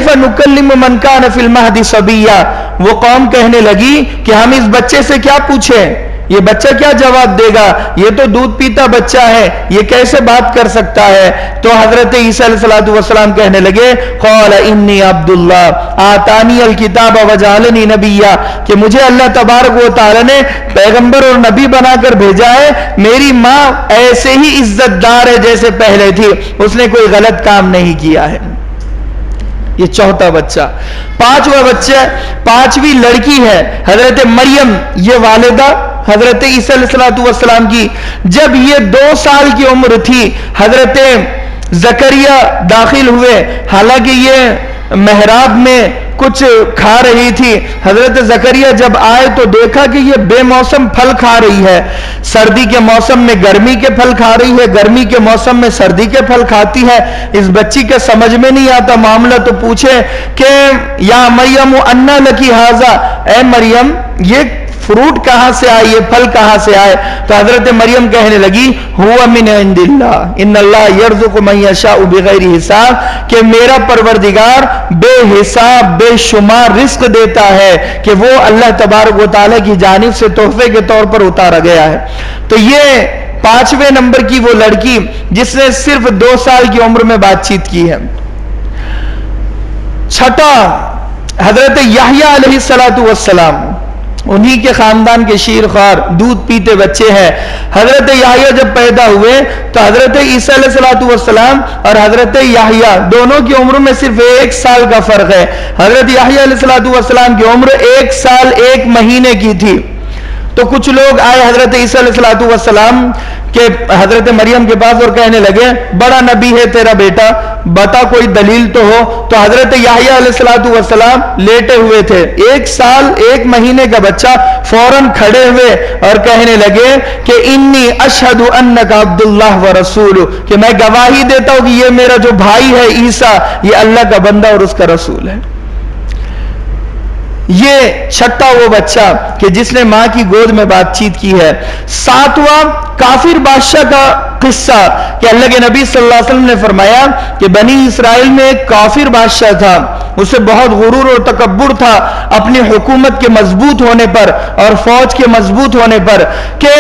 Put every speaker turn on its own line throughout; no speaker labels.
کیف نکلم من کان فی المہد صبیا، وہ قوم کہنے لگی کہ ہم اس بچے سے کیا پوچھیں، یہ بچہ کیا جواب دے گا، یہ تو دودھ پیتا بچہ ہے، یہ کیسے بات کر سکتا ہے؟ تو حضرت عیسیٰ علیہ السلام کہنے لگے قال انی عبد اللہ آتانی الکتاب وجعلنی نبیا، کہ مجھے اللہ تبارک و تعالی نے پیغمبر اور نبی بنا کر بھیجا ہے، میری ماں ایسے ہی عزت دار ہے جیسے پہلے تھی، اس نے کوئی غلط کام نہیں کیا ہے۔ یہ چوتھا بچہ۔ پانچواں بچہ، پانچویں لڑکی ہے حضرت مریم، یہ والدہ حضرت عیسیٰ علیہ السلام کی۔ جب یہ 2 سال کی عمر تھی حضرت زکریا داخل ہوئے، حالانکہ یہ محراب میں کچھ کھا رہی تھی۔ حضرت زکریا جب آئے تو دیکھا کہ یہ بے موسم پھل کھا رہی ہے، سردی کے موسم میں گرمی کے پھل کھا رہی ہے، گرمی کے موسم میں سردی کے پھل کھاتی ہے۔ اس بچی کے سمجھ میں نہیں آتا معاملہ، تو پوچھے کہ یا مریم انا لکی ھذا، اے مریم یہ فروٹ کہاں سے آئے، یہ پھل کہاں سے آئے؟ تو حضرت مریم کہنے لگی ہوا من عند اللہ ان اللہ یرزق من یشاء بغیر حساب، کہ میرا پروردگار بے حساب بے شمار رزق دیتا ہے، کہ وہ اللہ تبارک و تعالی کی جانب سے تحفے کے طور پر اتارا گیا ہے۔ تو یہ 5ویں نمبر کی وہ لڑکی جس نے صرف 2 سال کی عمر میں بات چیت کی ہے۔ چھٹا حضرت یحییٰ علیہ السلام، انہی کے خاندان کے شیر خوار دودھ پیتے بچے ہیں۔ حضرت یحییٰ جب پیدا ہوئے تو حضرت عیسیٰ علیہ السلام اور حضرت یحییٰ دونوں کی عمر میں صرف 1 سال کا فرق ہے۔ حضرت یحییٰ علیہ السلام کی عمر 1 سال 1 مہینے کی تھی۔ تو کچھ لوگ آئے حضرت عیسیٰ علیہ السلام کہ حضرت مریم کے پاس اور کہنے لگے بڑا نبی ہے تیرا بیٹا، بتا کوئی دلیل تو ہو۔ تو حضرت یحییٰ علیہ السلام لیٹے ہوئے تھے، 1 سال 1 مہینے کا بچہ، فوراً کھڑے ہوئے اور کہنے لگے کہ انی اشہد انک عبد اللہ ورسولہ، کہ میں گواہی دیتا ہوں کہ یہ میرا جو بھائی ہے عیسیٰ، یہ اللہ کا بندہ اور اس کا رسول ہے۔ یہ چھٹا وہ بچہ کہ جس نے ماں کی گود میں بات چیت کی ہے۔ 7واں کافر بادشاہ کا قصہ کہ اللہ کے نبی صلی اللہ علیہ وسلم نے فرمایا کہ بنی اسرائیل میں ایک کافر بادشاہ تھا، اسے بہت غرور اور تکبر تھا اپنی حکومت کے مضبوط ہونے پر اور فوج کے مضبوط ہونے پر، کہ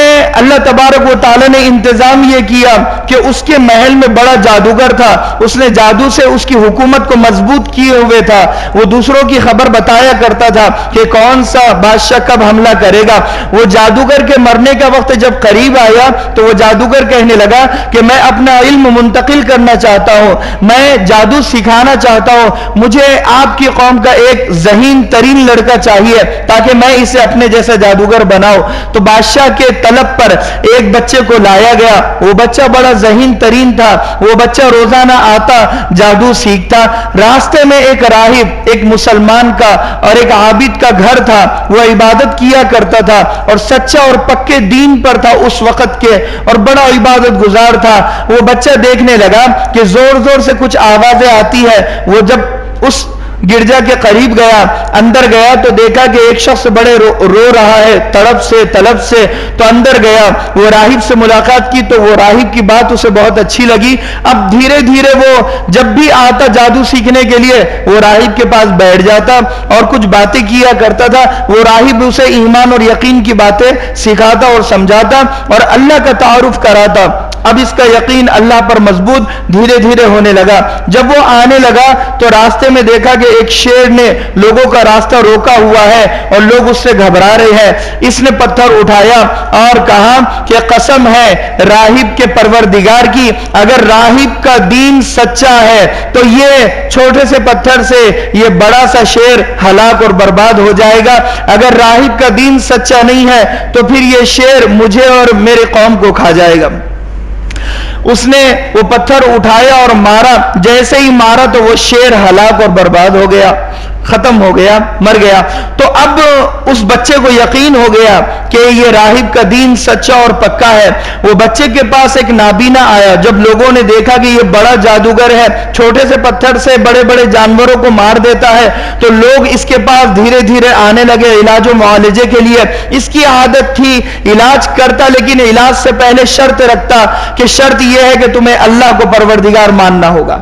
اللہ تبارک و تعالی نے انتظام یہ کیا کہ اس کے محل میں بڑا جادوگر تھا، اس نے جادو سے اس کی حکومت کو مضبوط کیے ہوئے تھا، وہ دوسروں کی خبر بتایا کرتا تھا کہ کون سا بادشاہ کب حملہ کرے گا۔ وہ جادوگر کے مرنے کا وقت جب قریب آیا تو وہ جادوگر کہنے لگا کہ میں اپنا علم منتقل کرنا چاہتا ہوں، میں جادو سکھانا چاہتا ہوں، مجھے آپ کی قوم کا ایک ذہین ترین لڑکا چاہیے تاکہ میں اسے اپنے جیسا جادوگر بناؤں۔ تو بادشاہ کے طلب پر ایک بچے کو لایا گیا، وہ بچہ بڑا ذہین ترین تھا، وہ بچہ روزانہ آتا جادو سیکھتا۔ راستے میں ایک راہب، ایک مسلمان کا اور ایک عابد کا گھر تھا، وہ عبادت کیا کرتا تھا اور سچا اور پکے دین پر تھا اس وقت کے، اور بڑا عبادت گزار تھا۔ وہ بچہ دیکھنے لگا کہ زور زور سے کچھ آوازیں آتی ہے، وہ جب اس گرجا کے قریب گیا، اندر گیا تو دیکھا کہ ایک شخص بڑے رو رہا ہے تڑپ سے طلب سے، تو اندر گیا، وہ راہب سے ملاقات کی تو وہ راہب کی بات اسے بہت اچھی لگی۔ اب دھیرے دھیرے وہ جب بھی آتا جادو سیکھنے کے لیے وہ راہب کے پاس بیٹھ جاتا اور کچھ باتیں کیا کرتا تھا، وہ راہب اسے ایمان اور یقین کی باتیں سکھاتا اور سمجھاتا اور اللہ کا تعارف کراتا۔ اب اس کا یقین اللہ پر مضبوط دھیرے دھیرے ہونے لگا۔ جب وہ آنے لگا تو راستے میں دیکھا کہ ایک شیر نے لوگوں کا راستہ روکا ہوا ہے اور لوگ اس سے گھبرا رہے ہیں۔ اس نے پتھر اٹھایا اور کہا کہ قسم ہے راہب کے پروردگار کی، اگر راہب کا دین سچا ہے تو یہ چھوٹے سے پتھر سے یہ بڑا سا شیر ہلاک اور برباد ہو جائے گا، اگر راہب کا دین سچا نہیں ہے تو پھر یہ شیر مجھے اور میرے قوم کو کھا جائے گا۔ اس نے وہ پتھر اٹھایا اور مارا، جیسے ہی مارا تو وہ شیر ہلاک اور برباد ہو گیا، ختم ہو گیا، مر گیا۔ تو اب اس بچے کو یقین ہو گیا کہ یہ راہب کا دین سچا اور پکا ہے۔ وہ بچے کے پاس ایک نابینا آیا، جب لوگوں نے دیکھا کہ یہ بڑا جادوگر ہے، چھوٹے سے پتھر سے بڑے بڑے جانوروں کو مار دیتا ہے، تو لوگ اس کے پاس دھیرے دھیرے آنے لگے علاج و معالجے کے لیے۔ اس کی عادت تھی علاج کرتا، لیکن علاج سے پہلے شرط رکھتا کہ شرط یہ ہے کہ تمہیں اللہ کو پروردگار ماننا ہوگا۔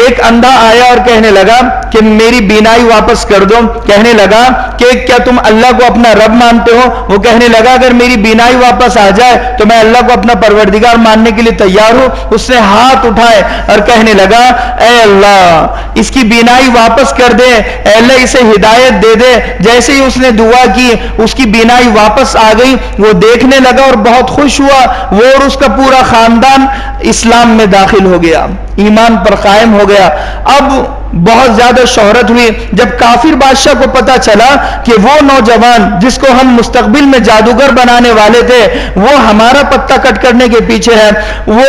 ایک اندھا آیا اور کہنے لگا کہ میری بینائی واپس کر دو. کہنے لگا کہ کیا تم اللہ کو اپنا رب مانتے ہو؟ وہ کہنے لگا اگر میری بینائی واپس آ جائے تو میں اللہ کو اپنا پروردگار ماننے کے لیے تیار ہوں. اس نے ہاتھ اٹھائے اور کہنے لگا اے اللہ اس کی بینائی واپس کر دے, اے اللہ اسے ہدایت دے دے. جیسے ہی اس نے دعا کی اس کی بینائی واپس آ گئی. وہ دیکھنے لگا اور بہت خوش ہوا. وہ اور اس کا پورا خاندان اسلام میں داخل ہو گیا, ایمان پر قائم ہو گیا. اب بہت زیادہ شہرت ہوئی جب کافر بادشاہ کو پتا چلا کہ وہ نوجوان جس کو ہم مستقبل میں جادوگر بنانے والے تھے وہ ہمارا پتا کٹ کرنے کے پیچھے ہے. وہ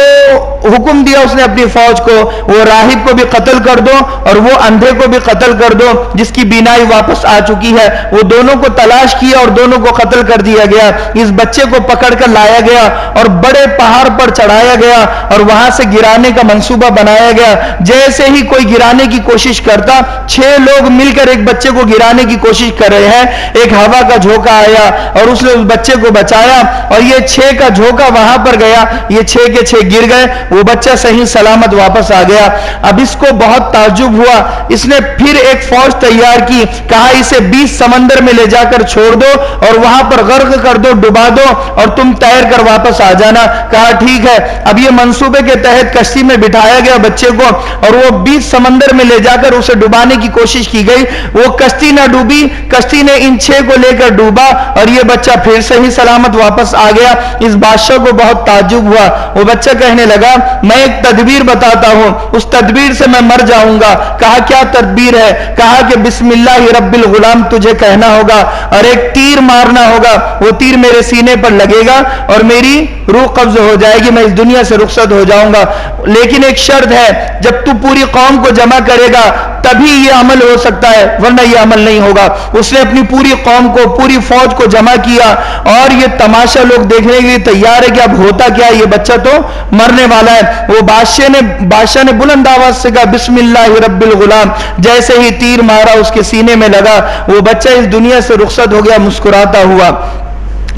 حکم دیا اس نے اپنی فوج کو, وہ راہب کو بھی قتل کر دو اور وہ اندھے کو بھی قتل کر دو جس کی بینائی واپس آ چکی ہے. وہ دونوں کو تلاش کیا اور دونوں کو قتل کر دیا گیا. اس بچے کو پکڑ کر لایا گیا اور بڑے پہاڑ پر چڑھایا گیا اور وہاں سے گرانے کا منصوبہ بنایا گیا. جیسے ہی کوئی گرانے کی کوشش کرتا 6 لوگ مل کر ایک بچے کو گرانے کی کوشش کر رہے ہیں. ایک ہوا کا جھونکا آیا اور اس نے اس بچے کو بچایا اور یہ 6 کا جھونکا وہاں پر گیا, یہ 6 کے 6 گر گئے. وہ بچہ صحیح سلامت واپس آ گیا. اب اس کو بہت تعجب ہوا. اس نے پھر ایک فوج تیار کی, کہا اسے 20 سمندر میں لے جا کر چھوڑ دو اور وہاں پر غرق کر دو, ڈبا دو اور تم تیر کر واپس آ جانا. کہا ٹھیک ہے. اب یہ منصوبے کے تحت کشتی میں بٹھایا گیا بچے کو اور وہ 20 سمندر میں لے جا کر اسے ڈبانے کی کوشش کی گئی. وہ کشتی نہ ڈوبی, کشتی نے ان 6 کو لے کر ڈوبا اور یہ بچہ پھر سے ہی سلامت واپس آ گیا. اس بادشاہ کو بہت تعجب ہوا. وہ بچہ کہنے لگا میں ایک تدبیر بتاتا ہوں, اس تدبیر سے میں مر جاؤں گا. کہا کیا تدبیر ہے؟ کہا کہ بسم اللہ رب الغلام تجھے کہنا ہوگا اور ایک تیر مارنا ہوگا. وہ تیر میرے سینے پر لگے گا اور میری روح قبض ہو جائے گی, میں اس دنیا سے رخصت ہو جاؤں گا. لیکن ایک شرط ہے, جب تو پوری قوم کو جمع کرے گا تبھی یہ عمل ہو سکتا ہے, ورنہ یہ عمل نہیں ہوگا. اس نے اپنی پوری قوم کو, پوری فوج کو جمع کیا اور یہ تماشا لوگ دیکھنے کے لیے تیار ہے کہ اب ہوتا کیا, یہ بچہ تو مرنے والا ہے. وہ بادشاہ نے بلند آواز سے کہا بسم اللہ رب الغلام. جیسے ہی تیر مارا اس کے سینے میں لگا, وہ بچہ اس دنیا سے رخصت ہو گیا مسکراتا ہوا.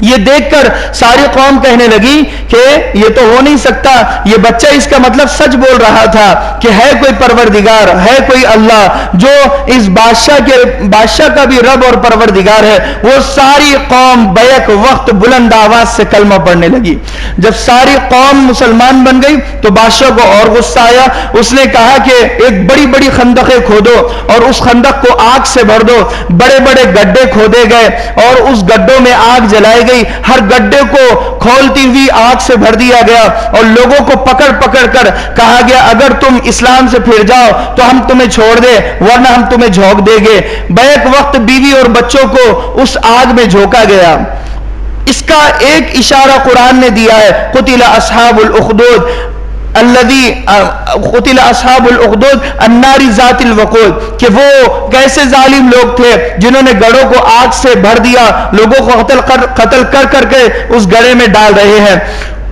یہ دیکھ کر ساری قوم کہنے لگی کہ یہ تو ہو نہیں سکتا, یہ بچہ اس کا مطلب سچ بول رہا تھا کہ ہے کوئی پروردگار, ہے کوئی اللہ جو اس بادشاہ کا بھی رب اور پروردگار ہے. وہ ساری قوم بیک وقت بلند آواز سے کلمہ پڑھنے لگی. جب ساری قوم مسلمان بن گئی تو بادشاہ کو اور غصہ آیا. اس نے کہا کہ ایک بڑی بڑی خندقیں کھودو اور اس خندق کو آگ سے بھر دو. بڑے بڑے گڈھے کھودے گئے اور اس گڈھوں میں آگ جلائی گئی. ہر گڈھے کو کھولتی ہوئی آگ سے بھر دیا گیا اور لوگوں کو پکڑ پکڑ کر کہا گیا اگر تم اسلام سے پھر جاؤ تو ہم تمہیں چھوڑ دیں ورنہ ہم تمہیں جھونک دیں گے. بیک وقت بیوی اور بچوں کو اس آگ میں جھونکا گیا. اس کا ایک اشارہ قرآن نے دیا ہے, قتل اصحاب الاخدود الذی قتل اصحاب الاخدود النار ذات الوقود, کہ وہ کیسے ظالم لوگ تھے جنہوں نے گڑھوں کو آگ سے بھر دیا, لوگوں کو قتل کر کے اس گڑھے میں ڈال رہے ہیں.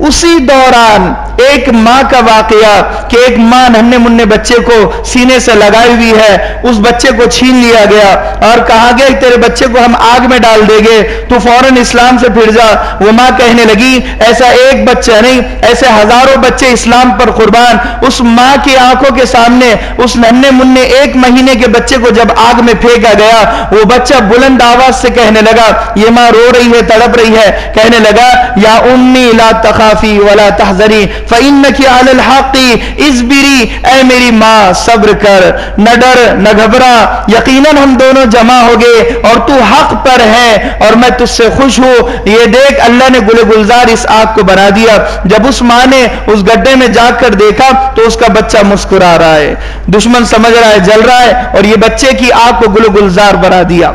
اسی دوران ایک ماں کا واقعہ کہ ایک ماں ننھے منھے بچے کو سینے سے لگائی ہوئی ہے, اس بچے کو چھین لیا گیا اور کہا گیا تیرے بچے کو ہم آگ میں ڈال دیں گے, تو فوراً اسلام سے پھر جا. وہ ماں کہنے لگی ایسا ایک بچہ نہیں, ایسے ہزاروں بچے اسلام پر قربان. اس ماں کی آنکھوں کے سامنے اس ننھے منھے 1 مہینے کے بچے کو جب آگ میں پھینکا گیا, وہ بچہ بلند آواز سے کہنے لگا, یہ ماں رو رہی ہے, تڑپ رہی ہے, کہنے لگا یا امی لا تخافی ولا تحزنی فإنک علی الحق اصبری, اے میری ماں صبر کر, نہ ڈر نہ گھبرا, یقیناً ہم دونوں جمع ہو گئے اور تو حق پر ہے اور میں تجھ سے خوش ہوں. یہ دیکھ اللہ نے گل گلزار اس آگ کو بنا دیا. جب اس ماں نے اس گڈھے میں جا کر دیکھا تو اس کا بچہ مسکرا رہا ہے, دشمن سمجھ رہا ہے جل رہا ہے, اور یہ بچے کی آگ کو گل گلزار بنا دیا.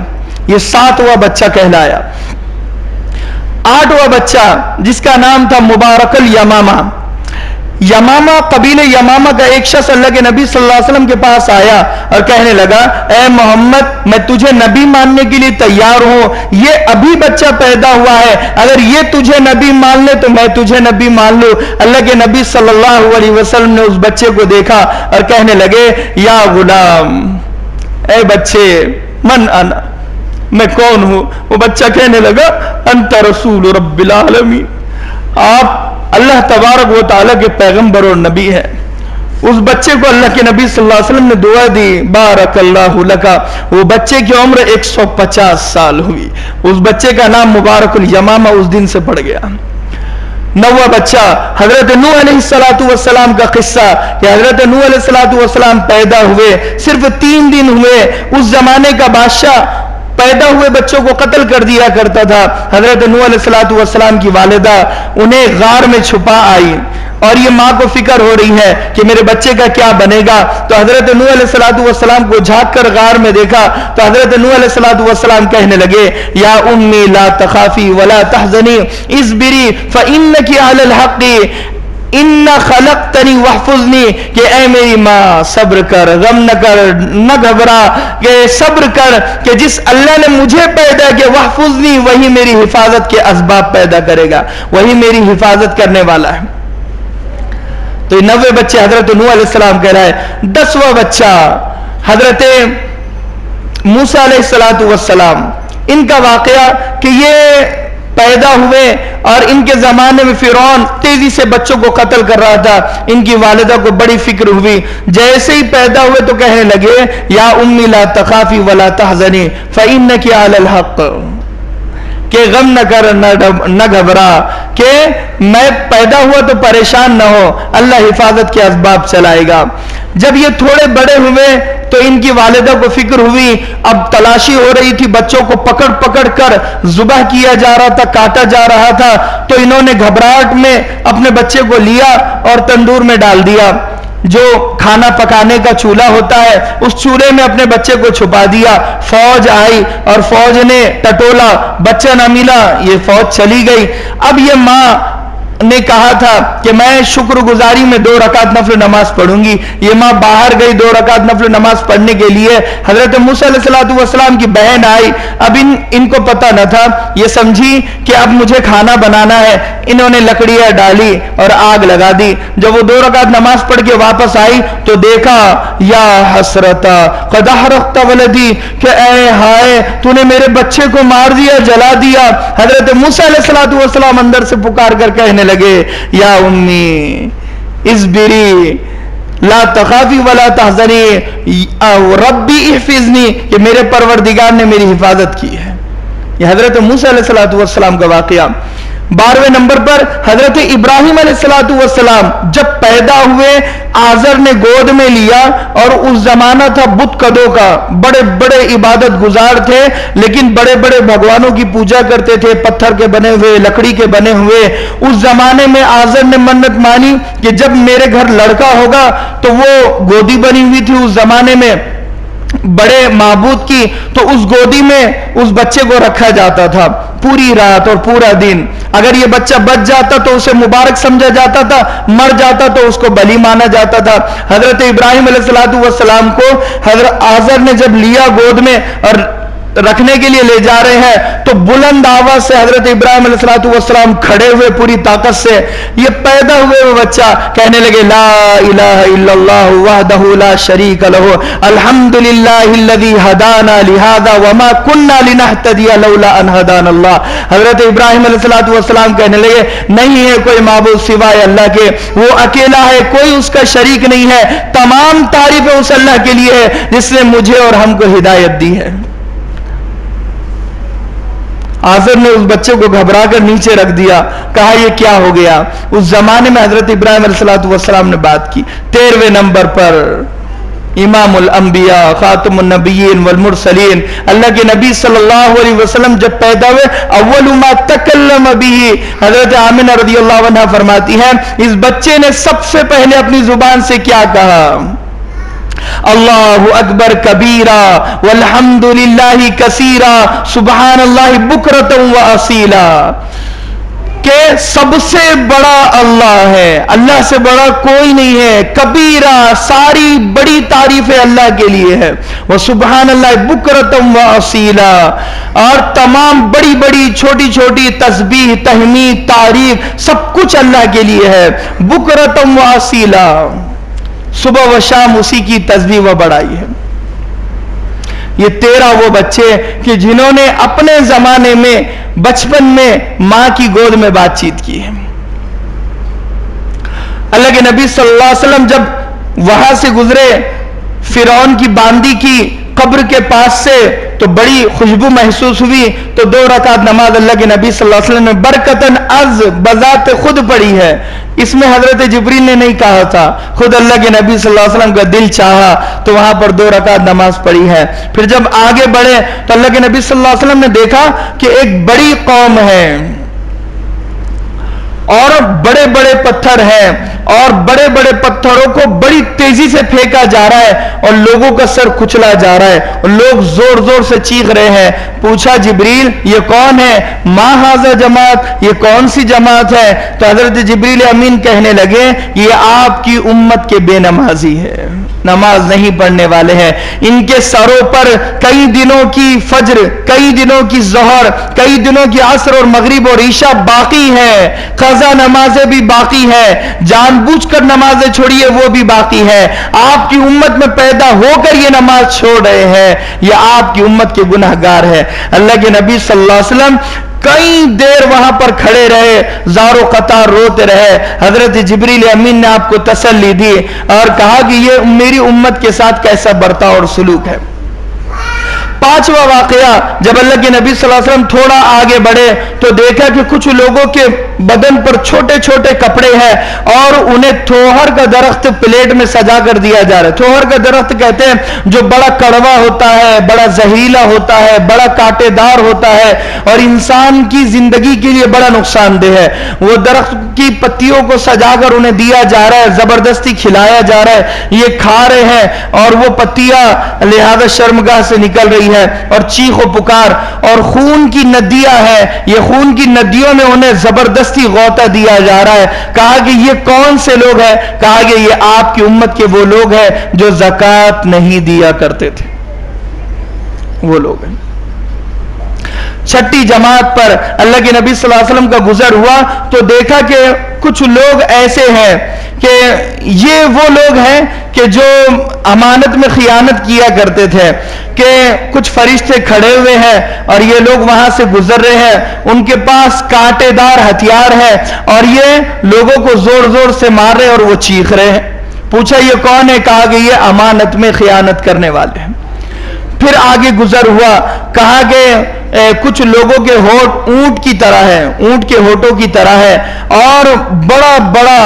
یہ 7واں بچہ کہلایا. 8واں بچہ جس کا نام تھا مبارک الیمامہ. یمامہ قبیل یمامہ کا ایک شخص اللہ کے نبی صلی اللہ علیہ وسلم کے پاس آیا اور کہنے لگا اے محمد میں تجھے نبی ماننے کے لیے تیار ہوں, یہ ابھی بچہ پیدا ہوا ہے, اگر یہ تجھے نبی مان لے تو میں تجھے نبی مان لوں. اللہ کے نبی صلی اللہ علیہ وسلم نے اس بچے کو دیکھا اور کہنے لگے یا غلام, اے بچے, من انا, میں کون ہوں؟ وہ بچہ کہنے لگا انت رسول رب العالمین, آپ اللہ تبارک و تعالیٰ کے پیغمبر اور نبی ہے. اس بچے کو اللہ کے نبی صلی اللہ علیہ وسلم نے دعا دی، بارک اللہ لکا، وہ بچے کی عمر 150 سال ہوئی، اس بچے کا نام مبارک الیمامہ اس دن سے پڑ گیا۔ 9واں بچہ حضرت نوح علیہ السلام کا قصہ کہ حضرت نوح علیہ السلام پیدا ہوئے، صرف 3 دن ہوئے، اس زمانے کا بادشاہ پیدا ہوئے بچوں کو قتل کر دیا کرتا تھا۔ حضرت نوح علیہ السلام کی والدہ انہیں غار میں چھپا آئی، اور یہ ماں کو فکر ہو رہی ہے کہ میرے بچے کا کیا بنے گا، تو حضرت نوح علیہ السلام کو جھانک کر غار میں دیکھا تو حضرت نوح علیہ السلام کہنے لگے، یا امی لا تخافی ولا تحزنی اصبری فانکی علی الحق ان خلقتنی واحفظنی، کہ اے میری ماں صبر کر، غم نہ کر، نہ گھبرا، کہ صبر کر کہ جس اللہ نے مجھے پیدا کیا، واحفظنی، وہی میری حفاظت کے اسباب پیدا کرے گا، وہی میری حفاظت کرنے والا ہے۔ تو 90 بچے حضرت نوح علیہ السلام کہہ رہا ہے۔ 10واں بچہ حضرت موسیٰ علیہ السلام، ان کا واقعہ کہ یہ پیدا ہوئے اور ان کے زمانے میں فرعون تیزی سے بچوں کو قتل کر رہا تھا، ان کی والدہ کو بڑی فکر ہوئی، جیسے ہی پیدا ہوئے تو کہنے لگے، یا امی لا تخافی ولا تحزنی فانکی علی الحق، کہ غم نہ کر، نہ گھبرا، کہ میں پیدا ہوا تو پریشان نہ ہو، اللہ حفاظت کے اسباب چلائے گا۔ جب یہ تھوڑے بڑے ہوئے تو ان کی والدہ کو فکر ہوئی، اب تلاشی ہو رہی تھی، بچوں کو پکڑ پکڑ کر ذبح کیا جا رہا تھا، کاٹا جا رہا تھا، تو انہوں نے گھبراہٹ میں اپنے بچے کو لیا اور تندور میں ڈال دیا، جو کھانا پکانے کا چولہا ہوتا ہے اس چولہے میں اپنے بچے کو چھپا دیا۔ فوج آئی اور فوج نے ٹٹولا، بچہ نہ ملا، یہ فوج چلی گئی۔ اب یہ ماں نے کہا تھا کہ میں شکر گزاری میں 2 رکعت نفل نماز پڑھوں گی، یہ ماں باہر گئی 2 رکعت نفل نماز پڑھنے کے لیے۔ حضرت موسیٰ علیہ السلام کی بہن آئی، اب ان کو پتہ نہ تھا، یہ سمجھی کہ اب مجھے کھانا بنانا ہے، انہوں نے لکڑیاں ڈالی اور آگ لگا دی۔ جب وہ 2 رکعت نماز پڑھ کے واپس آئی تو دیکھا، یا حسرتا قد احرقت ولدی، کہ اے ہائے تو نے میرے بچے کو مار دیا، جلا دیا۔ حضرت موسیٰ علیہ السلام اندر سے پکار کر کہنے لگے، یا امی اصبری لا تخافی ولا تحزنی ربی احفظنی، کہ میرے پروردگار نے میری حفاظت کی ہے۔ یہ حضرت موسیٰ علیہ السلام کا واقعہ۔ 12ویں نمبر پر حضرت ابراہیم علیہ السلام جب پیدا ہوئے، آزر نے گود میں لیا، اور اس زمانہ تھا بت کدوں کا، بڑے بڑے عبادت گزار تھے، لیکن بڑے بڑے بھگوانوں کی پوجا کرتے تھے، پتھر کے بنے ہوئے، لکڑی کے بنے ہوئے۔ اس زمانے میں آزر نے منت مانی کہ جب میرے گھر لڑکا ہوگا تو وہ گودی بنی ہوئی تھی اس زمانے میں بڑے معبود کی، تو اس گودی میں اس بچے کو رکھا جاتا تھا پوری رات اور پورا دن۔ اگر یہ بچہ بچ جاتا تو اسے مبارک سمجھا جاتا تھا، مر جاتا تو اس کو بلی مانا جاتا تھا۔ حضرت ابراہیم علیہ السلام کو حضرت آزر نے جب لیا گود میں اور رکھنے کے لیے لے جا رہے ہیں تو بلند آواز سے حضرت ابراہیم علیہ السلام کھڑے ہوئے پوری طاقت سے، یہ پیدا ہوئے وہ بچہ کہنے لگے، لا الہ الا اللہ وحدہ لا شریک لہ الحمدللہ الذی ہدانا لہذا وما کننا لنہتدی لولا ان ہدانا اللہ۔ حضرت ابراہیم علیہ السلام کہنے لگے، نہیں ہے کوئی معبود سوائے اللہ کے، وہ اکیلا ہے، کوئی اس کا شریک نہیں ہے، تمام تعریفیں اس اللہ کے لیے ہے جس نے مجھے اور ہم کو ہدایت دی ہے۔ آزر نے اس بچے کو گھبرا کر نیچے رکھ دیا، کہا یہ کیا ہو گیا؟ اس زمانے میں حضرت ابراہیم علیہ السلام نے بات کی۔ 13ویں نمبر پر امام الانبیاء خاتم النبیین والمرسلین، اللہ کے نبی صلی اللہ علیہ وسلم جب پیدا ہوئے، اول ما تکلم بھی، حضرت آمنہ رضی اللہ عنہ فرماتی ہیں اس بچے نے سب سے پہلے اپنی زبان سے کیا کہا؟ اللہ اکبر کبیرا والحمد للہ کثیرا سبحان اللہ بکرۃ و اصیلا، کہ سب سے بڑا اللہ ہے، اللہ سے بڑا کوئی نہیں ہے، کبیرا ساری بڑی تعریفیں اللہ کے لیے ہے، وہ سبحان اللہ بکرۃ و اصیلا، اور تمام بڑی بڑی چھوٹی چھوٹی تسبیح تحمید تعریف سب کچھ اللہ کے لیے ہے، بکرۃ و اصیلا، صبح و شام اسی کی تسبیح و بڑائی ہے۔ یہ 13 وہ بچے کہ جنہوں نے اپنے زمانے میں بچپن میں ماں کی گود میں بات چیت کی ہے۔ اللہ کے نبی صلی اللہ علیہ وسلم جب وہاں سے گزرے فرعون کی باندی کی قبر کے پاس سے تو بڑی خوشبو محسوس ہوئی، تو 2 رکعت نماز اللہ کے نبی صلی اللہ علیہ وسلم نے برکتاً از بذات خود پڑھی ہے. اس میں حضرت جبریل نے نہیں کہا تھا، خود اللہ کے نبی صلی اللہ علیہ وسلم کا دل چاہا تو وہاں پر 2 رکعت نماز پڑھی ہے. پھر جب آگے بڑھے تو اللہ کے نبی صلی اللہ علیہ وسلم نے دیکھا کہ ایک بڑی قوم ہے اور بڑے بڑے پتھر ہیں، اور بڑے بڑے پتھروں کو بڑی تیزی سے پھینکا جا رہا ہے اور لوگوں کا سر کچلا جا رہا ہے اور لوگ زور زور سے چیخ رہے ہیں. پوچھا جبریل یہ کون ہے؟ ما ھذا جماعت، یہ کون سی جماعت ہے؟ تو حضرت جبریل امین کہنے لگے یہ آپ کی امت کے بے نمازی ہے، نماز نہیں پڑھنے والے ہیں. ان کے سروں پر کئی دنوں کی فجر، کئی دنوں کی ظہر، کئی دنوں کی عصر اور مغرب اور عشاء باقی ہے، قضا نمازیں بھی باقی ہے، جان بوجھ کر نمازیں چھوڑیے وہ بھی باقی ہے. آپ کی امت میں پیدا ہو کر یہ نماز چھوڑ رہے ہیں، یہ آپ کی امت کے گناہگار ہے. اللہ کے نبی صلی اللہ علیہ وسلم کئی دیر وہاں پر کھڑے رہے، زار و قطار روتے رہے. حضرت جبریل امین نے آپ کو تسلی دی اور کہا کہ یہ میری امت کے ساتھ کیسا برتاؤ اور سلوک ہے. 5واں واقعہ، جب اللہ کے نبی صلی اللہ علیہ وسلم تھوڑا آگے بڑھے تو دیکھا کہ کچھ لوگوں کے بدن پر چھوٹے چھوٹے کپڑے ہیں اور انہیں تھوہر کا درخت پلیٹ میں سجا کر دیا جا رہا ہے. تھوہر کا درخت کہتے ہیں جو بڑا کڑوا ہوتا ہے، بڑا زہریلا ہوتا ہے، بڑا کانٹے دار ہوتا ہے اور انسان کی زندگی کے لیے بڑا نقصان دہ ہے. وہ درخت کی پتیوں کو سجا کر انہیں دیا جا رہا ہے، زبردستی کھلایا جا رہا ہے، یہ کھا رہے ہیں اور وہ پتیاں لہذا شرمگاہ سے نکل رہی ہے اور چیخ و پکار اور خون کی ندیاں ہیں، یہ خون کی ندیوں میں انہیں زبردستی غوطہ دیا جا رہا ہے. کہا کہ یہ کون سے لوگ ہیں؟ کہا کہ یہ آپ کی امت کے وہ لوگ ہیں جو زکوٰۃ نہیں دیا کرتے تھے، وہ لوگ ہیں. 6ٹھی جماعت پر اللہ کے نبی صلی اللہ علیہ وسلم کا گزر ہوا تو دیکھا کہ کچھ لوگ ایسے ہیں کہ یہ وہ لوگ ہیں کہ جو امانت میں خیانت کیا کرتے تھے، کہ کچھ فرشتے کھڑے ہوئے ہیں اور یہ لوگ وہاں سے گزر رہے ہیں، ان کے پاس کانٹے دار ہتھیار ہے اور یہ لوگوں کو زور زور سے مار رہے اور وہ چیخ رہے ہیں. پوچھا یہ کون ہے؟ کہا کہ یہ امانت میں خیانت کرنے والے ہیں. پھر آگے گزر ہوا، کہا کہ کچھ لوگوں کے ہونٹ اونٹ کی طرح ہے، اونٹ کے ہونٹوں کی طرح ہے اور بڑا بڑا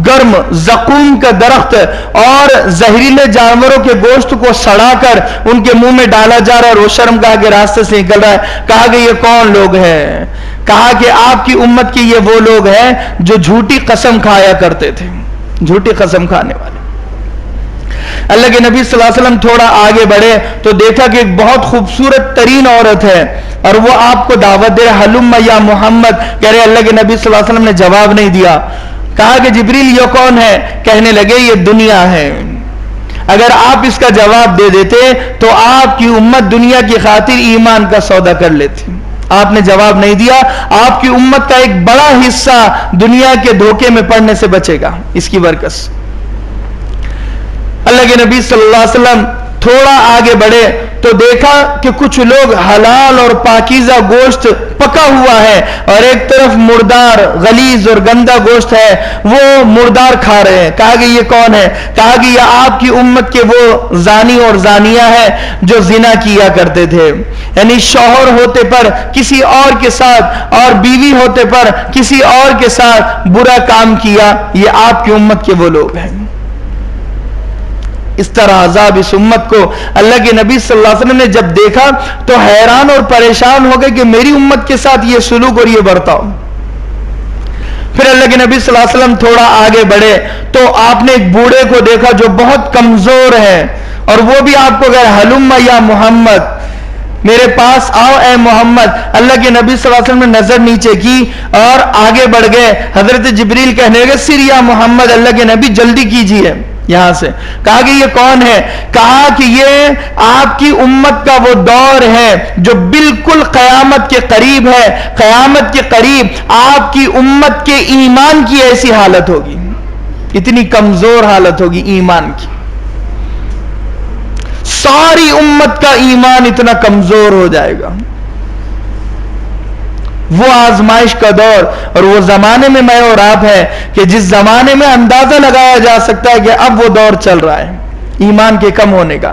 گرم زقوم کا درخت اور زہریلے جانوروں کے گوشت کو سڑا کر ان کے منہ میں ڈالا جا رہا ہے اور وہ شرمگاہ کے راستے سے نکل رہا ہے. کہا کہ یہ کون لوگ ہیں؟ کہا کہ آپ کی امت کے یہ وہ لوگ ہیں جو جھوٹی قسم کھایا کرتے تھے، جھوٹی قسم کھانے والے. اللہ کے نبی صلی اللہ علیہ وسلم تھوڑا آگے بڑھے تو دیکھا کہ ایک بہت خوبصورت ترین عورت ہے اور وہ آپ کو دعوت دے ہلم یا محمد کہہ رہے. اللہ کے نبی صلی اللہ علیہ وسلم نے جواب نہیں دیا. کہا کہ جبریل یہ کون ہے؟ کہنے لگے یہ دنیا ہے. اگر آپ اس کا جواب دے دیتے تو آپ کی امت دنیا کی خاطر ایمان کا سودا کر لیتی. آپ نے جواب نہیں دیا. آپ کی امت کا ایک بڑا حصہ دنیا کے دھوکے میں پڑنے سے بچے گا اس کی برکت سے. اللہ کے نبی صلی اللہ علیہ وسلم تھوڑا آگے بڑھے تو دیکھا کہ کچھ لوگ حلال اور پاکیزہ گوشت پکا ہوا ہے اور ایک طرف مردار غلیظ اور گندا گوشت ہے، وہ مردار کھا رہے ہیں. کہا کہ یہ کون ہے؟ کہا کہ یہ آپ کی امت کے وہ زانی اور زانیہ ہیں جو زنا کیا کرتے تھے، یعنی شوہر ہوتے پر کسی اور کے ساتھ اور بیوی ہوتے پر کسی اور کے ساتھ برا کام کیا. یہ آپ کی امت کے وہ لوگ ہیں. اس طرح عذاب اس امت کو اللہ کے نبی صلی اللہ علیہ وسلم نے جب دیکھا تو حیران اور پریشان ہو گئے کہ میری امت کے ساتھ یہ سلوک اور یہ برتاؤ. پھر اللہ کے نبی صلی اللہ علیہ وسلم تھوڑا آگے بڑھے تو آپ نے ایک بوڑھے کو دیکھا جو بہت کمزور ہے اور وہ بھی آپ کو کہہ ہلم یا محمد، میرے پاس آؤ اے محمد. اللہ کے نبی صلی اللہ علیہ وسلم نے نظر نیچے کی اور آگے بڑھ گئے. حضرت جبریل کہنے لگے سر یا محمد، اللہ کے نبی جلدی کیجیے یہاں سے. کہا کہ یہ کون ہے؟ کہا کہ یہ آپ کی امت کا وہ دور ہے جو بالکل قیامت کے قریب ہے. قیامت کے قریب آپ کی امت کے ایمان کی ایسی حالت ہوگی، اتنی کمزور حالت ہوگی ایمان کی، ساری امت کا ایمان اتنا کمزور ہو جائے گا. وہ آزمائش کا دور اور وہ زمانے میں میں اور آپ ہے کہ جس زمانے میں اندازہ لگایا جا سکتا ہے کہ اب وہ دور چل رہا ہے ایمان کے کم ہونے کا.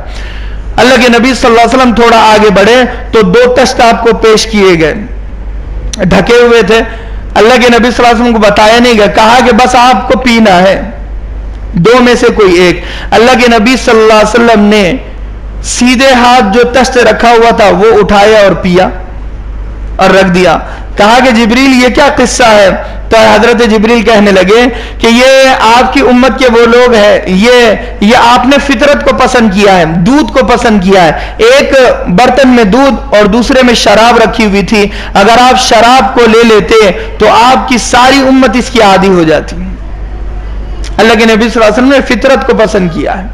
اللہ کے نبی صلی اللہ علیہ وسلم تھوڑا آگے بڑھے تو 2 تشت آپ کو پیش کیے گئے, ڈھکے ہوئے تھے. اللہ کے نبی صلی اللہ علیہ وسلم کو بتایا نہیں گیا, کہا کہ بس آپ کو پینا ہے, 2 میں سے کوئی ایک. اللہ کے نبی صلی اللہ علیہ وسلم نے سیدھے ہاتھ جو تشت رکھا ہوا تھا وہ اٹھایا اور پیا اور رکھ دیا. کہا کہ جبریل یہ کیا قصہ ہے؟ تو حضرت جبریل کہنے لگے کہ یہ آپ کی امت کے وہ لوگ ہیں, یہ آپ نے فطرت کو پسند کیا ہے, دودھ کو پسند کیا ہے. ایک برتن میں دودھ اور دوسرے میں شراب رکھی ہوئی تھی, اگر آپ شراب کو لے لیتے تو آپ کی ساری امت اس کی عادی ہو جاتی. اللہ کے نبی صلی اللہ علیہ وسلم نے فطرت کو پسند کیا ہے.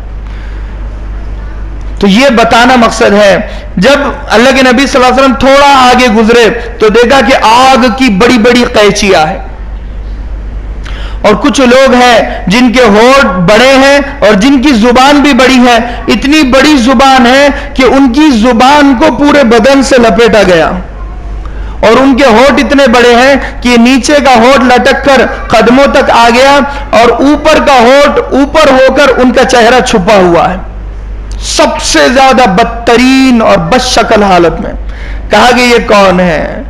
تو یہ بتانا مقصد ہے. جب اللہ کے نبی صلی اللہ علیہ وسلم تھوڑا آگے گزرے تو دیکھا کہ آگ کی بڑی بڑی قینچیاں ہیں, اور کچھ لوگ ہیں جن کے ہونٹ بڑے ہیں اور جن کی زبان بھی بڑی ہے. اتنی بڑی زبان ہے کہ ان کی زبان کو پورے بدن سے لپیٹا گیا, اور ان کے ہونٹ اتنے بڑے ہیں کہ نیچے کا ہونٹ لٹک کر قدموں تک آ گیا, اور اوپر کا ہونٹ اوپر ہو کر ان کا چہرہ چھپا ہوا ہے, سب سے زیادہ بدترین اور بد شکل حالت میں. کہا کہ یہ کون ہے؟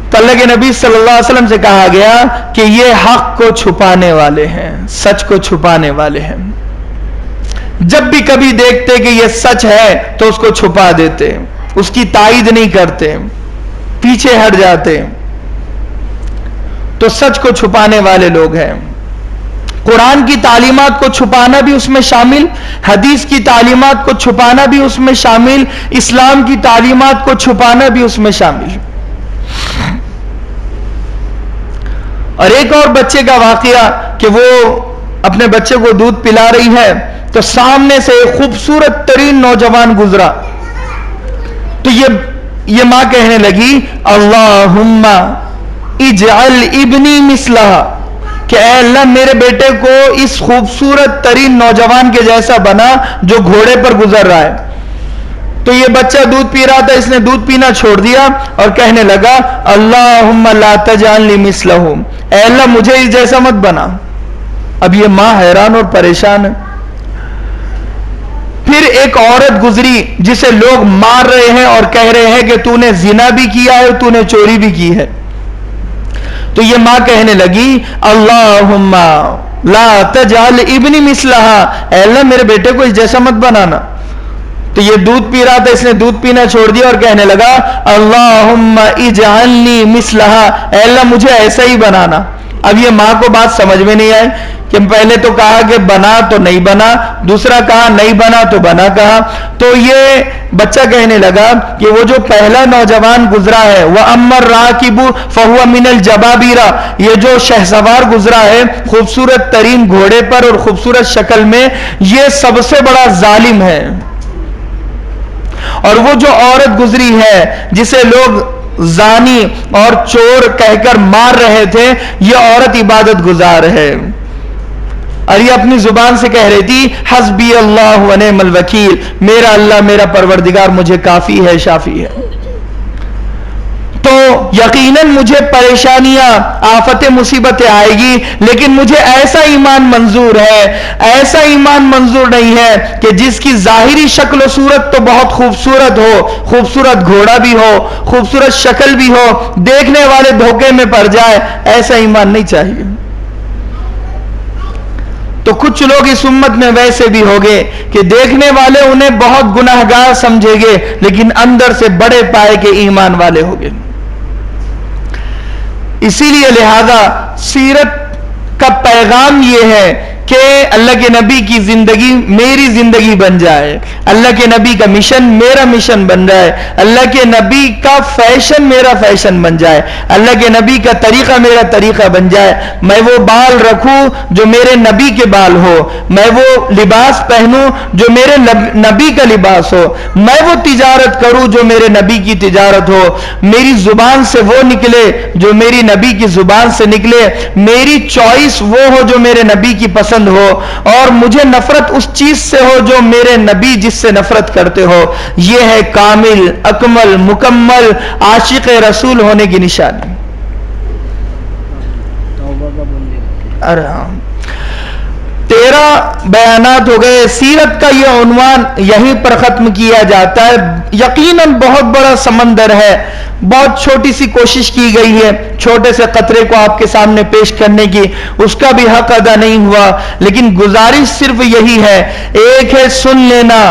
تو اللہ کے نبی صلی اللہ علیہ وسلم سے کہا گیا کہ یہ حق کو چھپانے والے ہیں, سچ کو چھپانے والے ہیں. جب بھی کبھی دیکھتے کہ یہ سچ ہے تو اس کو چھپا دیتے, اس کی تائید نہیں کرتے, پیچھے ہٹ جاتے. تو سچ کو چھپانے والے لوگ ہیں. قرآن کی تعلیمات کو چھپانا بھی اس میں شامل, حدیث کی تعلیمات کو چھپانا بھی اس میں شامل, اسلام کی تعلیمات کو چھپانا بھی اس میں شامل. اور ایک اور بچے کا واقعہ کہ وہ اپنے بچے کو دودھ پلا رہی ہے تو سامنے سے ایک خوبصورت ترین نوجوان گزرا, تو یہ ماں کہنے لگی اللہم اجعل ابنی مثلہا, کہ اے اللہ میرے بیٹے کو اس خوبصورت ترین نوجوان کے جیسا بنا جو گھوڑے پر گزر رہا ہے. تو یہ بچہ دودھ پی رہا تھا, اس نے دودھ پینا چھوڑ دیا اور کہنے لگا اللہم لا تجعلنی مثلہ, اے اللہ مجھے اس جیسا مت بنا. اب یہ ماں حیران اور پریشان ہے. پھر ایک عورت گزری جسے لوگ مار رہے ہیں اور کہہ رہے ہیں کہ تو نے زنا بھی کیا ہے, تو نے چوری بھی کی ہے. تو یہ ماں کہنے لگی اللہم لا تجعل ابنی مثلہا, اے اللہ میرے بیٹے کو اس جیسا مت بنانا. تو یہ دودھ پی رہا تھا, اس نے دودھ پینا چھوڑ دیا اور کہنے لگا اللہم اجعلنی مثلہا, اے اللہ مجھے ایسا ہی بنانا. اب یہ ماں کو بات سمجھ میں نہیں آئی کہ پہلے تو کہا کہ بنا تو نہیں بنا, دوسرا کہا نہیں بنا تو بنا کہا. تو یہ بچہ کہنے لگا کہ وہ جو پہلا نوجوان گزرا ہے وَأَمَّا الرَّاكِبُ فَهُوَ مِنَ الْجَبَابِيرَ, یہ جو شہسوار گزرا ہے خوبصورت ترین گھوڑے پر اور خوبصورت شکل میں, یہ سب سے بڑا ظالم ہے. اور وہ جو عورت گزری ہے جسے لوگ زانی اور چور کہہ کر مار رہے تھے, یہ عورت عبادت گزار ہے. اور یہ اپنی زبان سے کہہ رہی تھی حسبی اللہ و نعم الوکیل, میرا اللہ میرا پروردگار مجھے کافی ہے, شافی ہے. تو یقیناً مجھے پریشانیاں آفت مصیبتیں آئے گی, لیکن مجھے ایسا ایمان منظور ہے, ایسا ایمان منظور نہیں ہے کہ جس کی ظاہری شکل و صورت تو بہت خوبصورت ہو, خوبصورت گھوڑا بھی ہو, خوبصورت شکل بھی ہو, دیکھنے والے دھوکے میں پڑ جائے, ایسا ایمان نہیں چاہیے. تو کچھ لوگ اس امت میں ویسے بھی ہوگے کہ دیکھنے والے انہیں بہت گناہگار سمجھیں گے, لیکن اندر سے بڑے پائے کے ایمان والے ہوگے. اسی لیے لہذا سیرت کا پیغام یہ ہے کہ اللہ کے نبی کی زندگی میری زندگی بن جائے, اللہ کے نبی کا مشن میرا مشن بن جائے, اللہ کے نبی کا فیشن میرا فیشن بن جائے, اللہ کے نبی کا طریقہ میرا طریقہ بن جائے. میں وہ بال رکھوں جو میرے نبی کے بال ہو, میں وہ لباس پہنوں جو میرے نبی کا لباس ہو, میں وہ تجارت کروں جو میرے نبی کی تجارت ہو, میری زبان سے وہ نکلے جو میری نبی کی زبان سے نکلے, میری چوائس وہ ہو جو میرے نبی کی پسند پسند ہو اور مجھے نفرت اس چیز سے ہو جو میرے نبی جس سے نفرت کرتے ہو. یہ ہے کامل، اکمل، مکمل عاشق رسول ہونے کی نشانی. ارحم 13 بیانات ہو گئے. سیرت کا یہ عنوان یہیں پر ختم کیا جاتا ہے. یقیناً بہت بڑا سمندر ہے، بہت چھوٹی سی کوشش کی گئی ہے چھوٹے سے قطرے کو آپ کے سامنے پیش کرنے کی، اس کا بھی حق ادا نہیں ہوا، لیکن گزارش صرف یہی ہے، ایک ہے سن لینا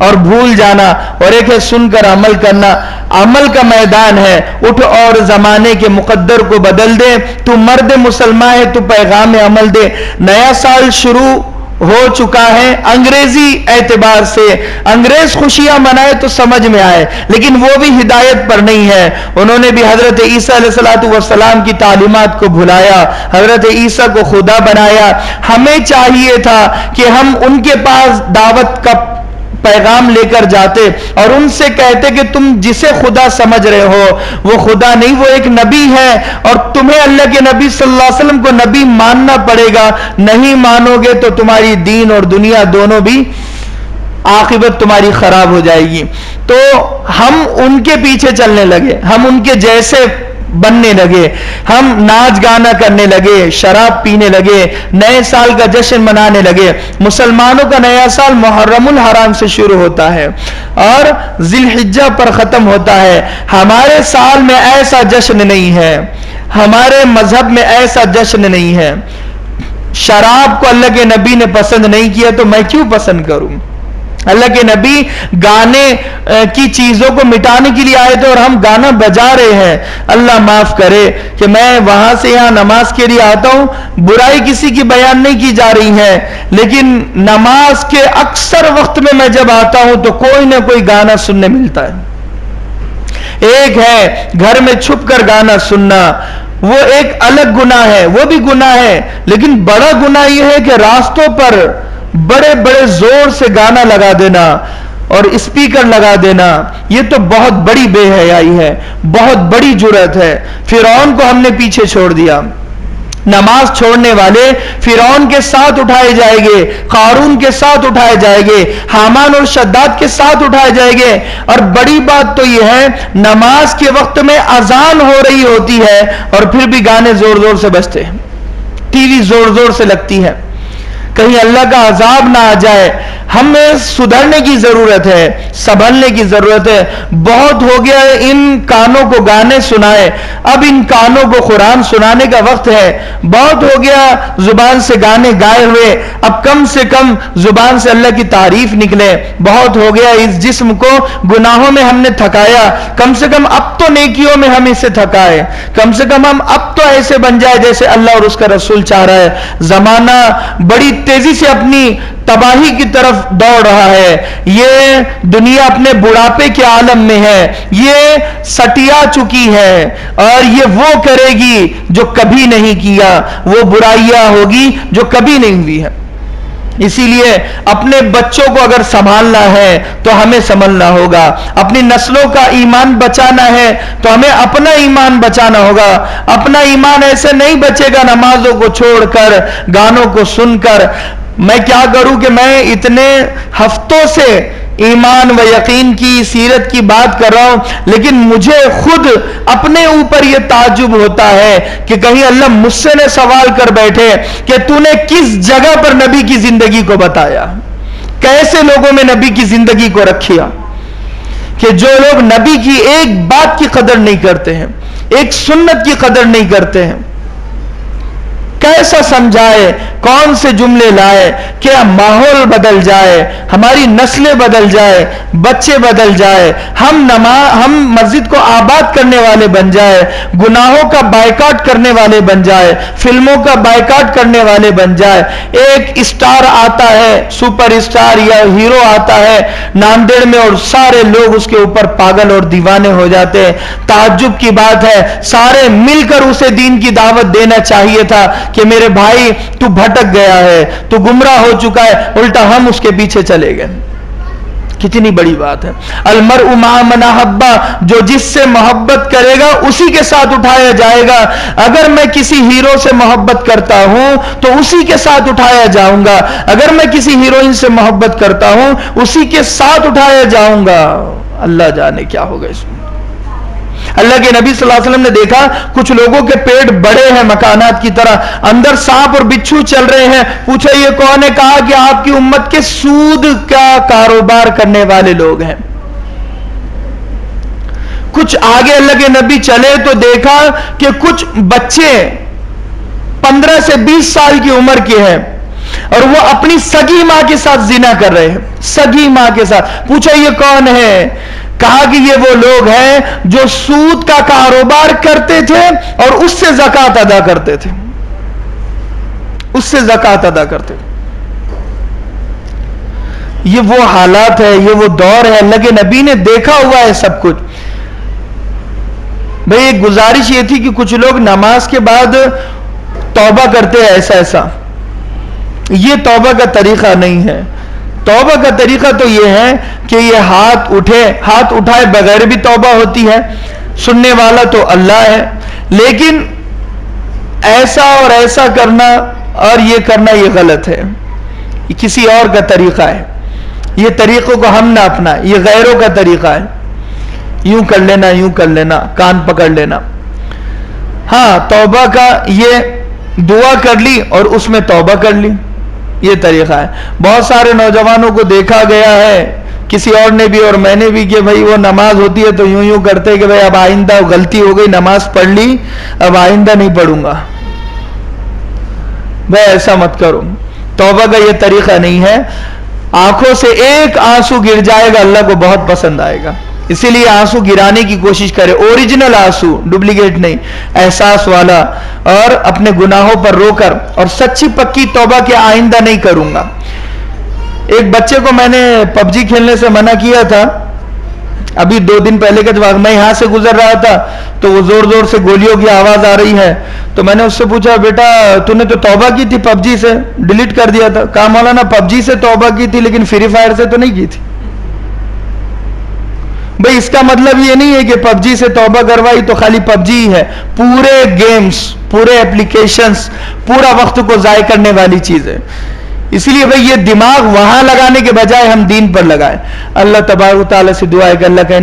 اور بھول جانا، اور ایک ہے سن کر عمل کرنا. عمل کا میدان ہے. اٹھ اور زمانے کے مقدر کو بدل دے. تو مرد مسلمان ہے، تو پیغام عمل دے. نیا سال شروع ہو چکا ہے انگریزی اعتبار سے. انگریز خوشیاں منائے تو سمجھ میں آئے، لیکن وہ بھی ہدایت پر نہیں ہے. انہوں نے بھی حضرت عیسیٰ علیہ السلام کی تعلیمات کو بھلایا، حضرت عیسیٰ کو خدا بنایا. ہمیں چاہیے تھا کہ ہم ان کے پاس دعوت کا پیغام لے کر جاتے اور ان سے کہتے کہ تم جسے خدا سمجھ رہے ہو وہ خدا نہیں، وہ ایک نبی ہے، اور تمہیں اللہ کے نبی صلی اللہ علیہ وسلم کو نبی ماننا پڑے گا. نہیں مانو گے تو تمہاری دین اور دنیا دونوں بھی عاقبت تمہاری خراب ہو جائے گی. تو ہم ان کے پیچھے چلنے لگے، ہم ان کے جیسے بننے لگے، ہم ناچ گانا کرنے لگے، شراب پینے لگے، نئے سال کا جشن منانے لگے. مسلمانوں کا نیا سال محرم الحرام سے شروع ہوتا ہے اور ذی الحجہ پر ختم ہوتا ہے. ہمارے سال میں ایسا جشن نہیں ہے، ہمارے مذہب میں ایسا جشن نہیں ہے. شراب کو اللہ کے نبی نے پسند نہیں کیا تو میں کیوں پسند کروں؟ اللہ کے نبی گانے کی چیزوں کو مٹانے کے لیے آئے تھے اور ہم گانا بجا رہے ہیں. اللہ معاف کرے کہ میں وہاں سے یہاں نماز کے لیے آتا ہوں، برائی کسی کی بیان نہیں کی جا رہی ہے، لیکن نماز کے اکثر وقت میں جب آتا ہوں تو کوئی نہ کوئی گانا سننے ملتا ہے. ایک ہے گھر میں چھپ کر گانا سننا، وہ ایک الگ گناہ ہے، وہ بھی گناہ ہے، لیکن بڑا گناہ یہ ہے کہ راستوں پر بڑے بڑے زور سے گانا لگا دینا اور اسپیکر لگا دینا. یہ تو بہت بڑی بے حیائی ہے، بہت بڑی جرأت ہے. فرعون کو ہم نے پیچھے چھوڑ دیا. نماز چھوڑنے والے فرعون کے ساتھ اٹھائے جائیں گے، قارون کے ساتھ اٹھائے جائیں گے، حامان اور شداد کے ساتھ اٹھائے جائیں گے. اور بڑی بات تو یہ ہے نماز کے وقت میں اذان ہو رہی ہوتی ہے اور پھر بھی گانے زور زور سے بجتے ہیں، ٹی وی زور زور سے لگتی ہے. کہیں اللہ کا عذاب نہ آ جائے. ہمیں سدھرنے کی ضرورت ہے، سنبھلنے کی ضرورت ہے. بہت ہو گیا ہے ان کانوں کو گانے سنائے، اب ان کانوں کو قرآن سنانے کا وقت ہے. بہت ہو گیا زبان سے گانے گائے ہوئے، اب کم سے کم زبان سے اللہ کی تعریف نکلے. بہت ہو گیا اس جسم کو گناہوں میں ہم نے تھکایا، کم سے کم اب تو نیکیوں میں ہم اسے تھکائے. کم سے کم ہم اب تو ایسے بن جائے جیسے اللہ اور اس کا رسول چاہ رہا ہے. زمانہ بڑی تیزی سے اپنی تباہی کی طرف دوڑ رہا ہے. یہ دنیا اپنے بڑھاپے کے عالم میں ہے، یہ سٹیا چکی ہے اور یہ وہ کرے گی جو کبھی نہیں کیا، وہ برائیاں ہوگی جو کبھی نہیں ہوئی ہے. اسی لیے اپنے بچوں کو اگر سنبھالنا ہے تو ہمیں سنبھلنا ہوگا. اپنی نسلوں کا ایمان بچانا ہے تو ہمیں اپنا ایمان بچانا ہوگا. اپنا ایمان ایسے نہیں بچے گا نمازوں کو چھوڑ کر، گانوں کو سن کر. میں کیا کروں کہ میں اتنے ہفتوں سے ایمان و یقین کی سیرت کی بات کر رہا ہوں، لیکن مجھے خود اپنے اوپر یہ تعجب ہوتا ہے کہ کہیں اللہ مجھ سے نہ سوال کر بیٹھے کہ تو نے کس جگہ پر نبی کی زندگی کو بتایا، کیسے لوگوں میں نبی کی زندگی کو رکھیا، کہ جو لوگ نبی کی ایک بات کی قدر نہیں کرتے ہیں، ایک سنت کی قدر نہیں کرتے ہیں. کیسا سمجھائے، کون سے جملے لائے کہ ماحول بدل جائے، ہماری نسلیں بدل جائے، بچے بدل جائے، ہم مسجد کو آباد کرنے والے بن جائے، گناہوں کا بائیکاٹ کرنے والے بن جائے، فلموں کا بائیکاٹ کرنے والے بن جائے. ایک اسٹار آتا ہے، سپر اسٹار یا ہیرو آتا ہے ناندیڑ میں اور سارے لوگ اس کے اوپر پاگل اور دیوانے ہو جاتے ہیں. تعجب کی بات ہے، سارے مل کر اسے دین کی دعوت دینا چاہیے تھا کہ میرے بھائی تو بھٹک گیا ہے، تو گمراہ ہو چکا ہے، الٹا ہم اس کے پیچھے چلے گئے. کتنی بڑی بات ہے. المرء مع من احب، جو جس سے محبت کرے گا اسی کے ساتھ اٹھایا جائے گا. اگر میں کسی ہیرو سے محبت کرتا ہوں تو اسی کے ساتھ اٹھایا جاؤں گا، اگر میں کسی ہیروئن سے محبت کرتا ہوں اسی کے ساتھ اٹھایا جاؤں گا. اللہ جانے کیا ہوگا اس میں. اللہ کے نبی صلی اللہ علیہ وسلم نے دیکھا کچھ لوگوں کے پیٹ بڑے ہیں مکانات کی طرح، اندر سانپ اور بچھو چل رہے ہیں. پوچھا یہ کون ہے؟ کہا کہ آپ کی امت کے سود کا کاروبار کرنے والے لوگ ہیں. کچھ آگے اللہ کے نبی چلے تو دیکھا کہ کچھ بچے 15 سے 20 سال کی عمر کے ہیں اور وہ اپنی سگی ماں کے ساتھ زنا کر رہے ہیں، سگی ماں کے ساتھ. پوچھا یہ کون ہے؟ کہا کہ یہ وہ لوگ ہیں جو سود کا کاروبار کرتے تھے اور اس سے زکوٰۃ ادا کرتے تھے، اس سے زکوٰۃ ادا کرتے تھے. یہ وہ حالات ہے، یہ وہ دور ہے. اللہ کے نبی نے دیکھا ہوا ہے سب کچھ. بھئی ایک گزارش یہ تھی کہ کچھ لوگ نماز کے بعد توبہ کرتے ہیں ایسا ایسا. یہ توبہ کا طریقہ نہیں ہے. توبہ کا طریقہ تو یہ ہے کہ یہ ہاتھ اٹھائے بغیر بھی توبہ ہوتی ہے، سننے والا تو اللہ ہے، لیکن ایسا اور ایسا کرنا اور یہ کرنا یہ غلط ہے، یہ کسی اور کا طریقہ ہے. یہ طریقوں کو ہم نہ اپنا، یہ غیروں کا طریقہ ہے. یوں کر لینا، یوں کر لینا، کان پکڑ لینا. ہاں توبہ کا یہ دعا کر لی اور اس میں توبہ کر لی، یہ طریقہ ہے. بہت سارے نوجوانوں کو دیکھا گیا ہے، کسی اور نے بھی اور میں نے بھی، کہ بھائی وہ نماز ہوتی ہے تو یوں یوں کرتے کہ بھائی اب آئندہ غلطی ہو گئی، نماز پڑھ لی اب آئندہ نہیں پڑھوں گا. بھائی ایسا مت کرو. توبہ کا یہ طریقہ نہیں ہے. آنکھوں سے ایک آنسو گر جائے گا اللہ کو بہت پسند آئے گا، اسی لیے آنسو گرانے کی کوشش کرے، اوریجنل آنسو، ڈپلیکیٹ نہیں، احساس والا، اور اپنے گناہوں پر رو کر اور سچی پکی توبہ کہ آئندہ نہیں کروں گا. ایک بچے کو میں نے پب جی کھیلنے سے منع کیا تھا ابھی 2 دن پہلے کا جب میں یہاں سے گزر رہا تھا تو وہ زور زور سے گولیوں کی آواز آ رہی ہے. تو میں نے اس سے پوچھا بیٹا تو نے تو توبہ کی تھی پب جی سے، ڈیلیٹ کر دیا تھا. کہا مولانا پب جی سے توبہ کی تھی لیکن فری فائر سے تو نہیں کی تھی. بھئی اس کا مطلب یہ نہیں ہے کہ پب جی سے توبہ کروائی تو خالی پب جی ہے. پورے گیمز، پورے اپلیکیشنز، پورا وقت کو ضائع کرنے والی چیز ہے. اسی لیے بھئی یہ دماغ وہاں لگانے کے بجائے ہم دین پر لگائیں. اللہ تبارک و تعالی سے دعا ہے کہ اللہ کا